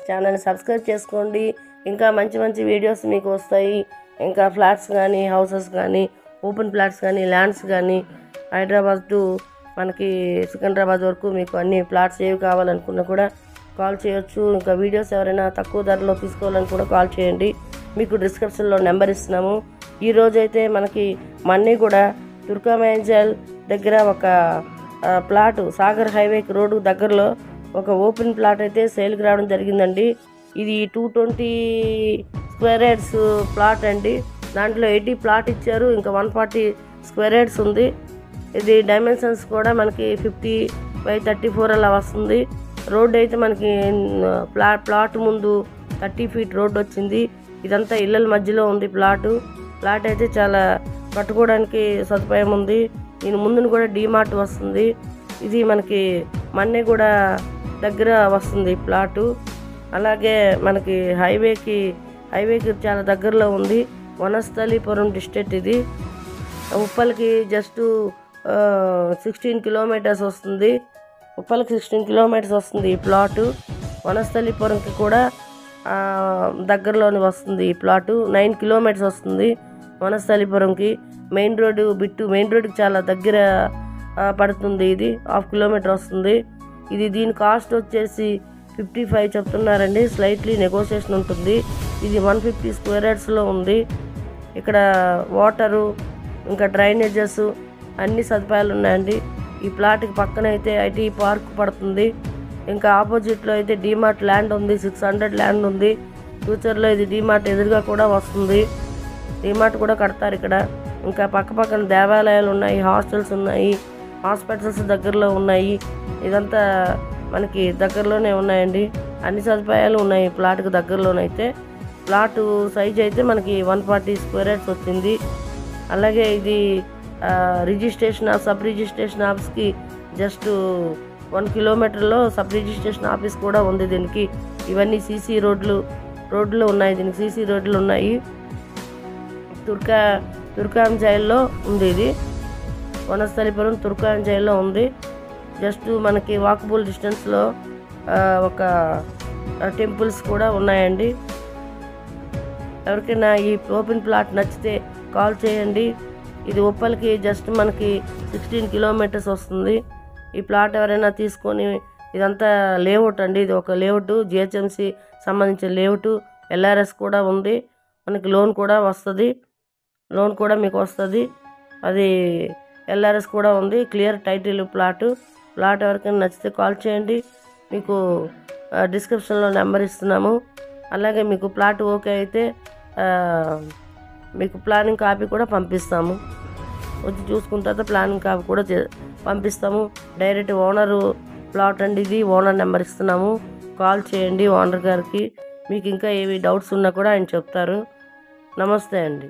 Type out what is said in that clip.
ఛానల్ని సబ్స్క్రైబ్ చేసుకోండి. ఇంకా మంచి మంచి వీడియోస్ మీకు వస్తాయి. ఇంకా ఫ్లాట్స్ కానీ, హౌసెస్ కానీ, ఓపెన్ ఫ్లాట్స్ కానీ, ల్యాండ్స్ కానీ, హైదరాబాద్ టు మనకి సికింద్రాబాద్ వరకు మీకు అన్ని ఫ్లాట్స్ ఏవి కావాలనుకున్నా కూడా కాల్ చేయొచ్చు. ఇంకా వీడియోస్ ఎవరైనా తక్కువ ధరలో తీసుకోవాలని కూడా కాల్ చేయండి. మీకు డిస్క్రిప్షన్లో నెంబర్ ఇస్తున్నాము. ఈరోజు అయితే మనకి మన్నీగూడ తుర్కమంజల్ దగ్గర ఒక ప్లాటు, సాగర్ హైవేకి రోడ్డు దగ్గరలో ఒక ఓపెన్ ప్లాట్ అయితే సేల్కి రావడం జరిగిందండి. ఇది 220 స్క్వేర్ యార్డ్స్ ప్లాట్ అండి. దాంట్లో 80 ప్లాట్ ఇచ్చారు, ఇంకా 140 స్క్వేర్ యార్డ్స్ ఉంది. ఇది డైమెన్షన్స్ కూడా మనకి 50/34 అలా వస్తుంది. రోడ్డు అయితే మనకి ప్లాట్ ముందు 30 ఫీట్ రోడ్డు వచ్చింది. ఇదంతా ఇళ్ళల మధ్యలో ఉంది ప్లాట్ అయితే చాలా కట్టుకోవడానికి సదుపాయం ఉంది. దీని ముందును కూడా డీమార్ట్ వస్తుంది. ఇది మనకి మన్నీగూడ దగ్గర వస్తుంది ప్లాటు. అలాగే మనకి హైవేకి చాలా దగ్గరలో ఉంది. వనస్థలీపురం డిస్ట్రిక్ట్. ఇది ఉప్పల్కి జస్ట్ 16 కిలోమీటర్స్ వస్తుంది. ఉప్పల్కి 16 కిలోమీటర్స్ వస్తుంది ఈ ప్లాటు. వనస్థలీపురంకి కూడా దగ్గరలోనే వస్తుంది ఈ ప్లాటు. 9 కిలోమీటర్స్ వస్తుంది వనస్థలీపురంకి. మెయిన్ రోడ్డుకి చాలా దగ్గర పడుతుంది. ఇది 1/2 కిలోమీటర్ వస్తుంది. దీని కాస్ట్ వచ్చేసి 55 చెప్తున్నారండి. స్లైట్లీ నెగోషియేషన్ ఉంటుంది. ఇది 150 స్క్వేర్ యార్డ్స్లో ఉంది. ఇక్కడ వాటరు, ఇంకా డ్రైనేజెస్ అన్ని సదుపాయాలు ఉన్నాయండి. ఈ ప్లాట్కి పక్కన అయితే ఐటీ పార్క్ పడుతుంది. ఇంకా ఆపోజిట్లో అయితే డీమార్ట్ ల్యాండ్ ఉంది. 600 ల్యాండ్ ఉంది. ఫ్యూచర్లో ఇది డీమార్ట్ ఎదురుగా కూడా వస్తుంది. డీమార్ట్ కూడా కడతారు ఇక్కడ. ఇంకా పక్కన దేవాలయాలు ఉన్నాయి, హాస్టల్స్ ఉన్నాయి, హాస్పిటల్స్ దగ్గరలో ఉన్నాయి. ఇదంతా మనకి దగ్గరలోనే ఉన్నాయండి. అన్ని సదుపాయాలు ఉన్నాయి ప్లాట్కి దగ్గరలోనైతే. ప్లాటు సైజ్ అయితే మనకి 140 స్క్వేర్ యార్డ్స్ వచ్చింది. అలాగే ఇది సబ్ రిజిస్ట్రేషన్ ఆఫీస్కి జస్ట్ 1 కిలోమీటర్లో సబ్ రిజిస్ట్రేషన్ ఆఫీస్ కూడా ఉంది దీనికి. ఇవన్నీ సీసీ రోడ్లు ఉన్నాయి. దీనికి సీసీ రోడ్లు ఉన్నాయి. తుర్కమంజల్లో ఉంది. ఇది వనస్థలీపురం తుర్కమంజల్లో ఉంది. జస్ట్ మనకి వాకబుల్ డిస్టెన్స్లో ఒక టెంపుల్స్ కూడా ఉన్నాయండి. ఎవరికైనా ఈ ఓపెన్ ప్లాట్ నచ్చితే కాల్ చేయండి. ఇది ఉప్పల్కి జస్ట్ మనకి 16 కిలోమీటర్స్ వస్తుంది. ఈ ప్లాట్ ఎవరైనా తీసుకొని, ఇదంతా లేఅవుట్ అండి. ఇది ఒక లేఅవుట్, జిహెచ్ఎంసి సంబంధించిన లేఅవుట్. ఎల్ఆర్ఎస్ కూడా ఉంది. మనకి లోన్ కూడా మీకు వస్తుంది. అది ఎల్ఆర్ఎస్ కూడా ఉంది. క్లియర్ టైటిల్ ప్లాట్ ఎవరికైనా నచ్చితే కాల్ చేయండి. మీకు డిస్క్రిప్షన్లో నెంబర్ ఇస్తున్నాము. అలాగే మీకు ప్లాట్ ఓకే అయితే మీకు ప్లానింగ్ కాపీ కూడా పంపిస్తాము. వచ్చి చూసుకున్న తర్వాత ప్లానింగ్ కాపీ కూడా పంపిస్తాము. డైరెక్ట్ ఓనరు ప్లాట్ అండి. ఇది ఓనర్ నెంబర్ ఇస్తున్నాము. కాల్ చేయండి ఓనర్ గారికి. మీకు ఇంకా ఏవి డౌట్స్ ఉన్నా కూడా ఆయన చెప్తారు. నమస్తే అండి.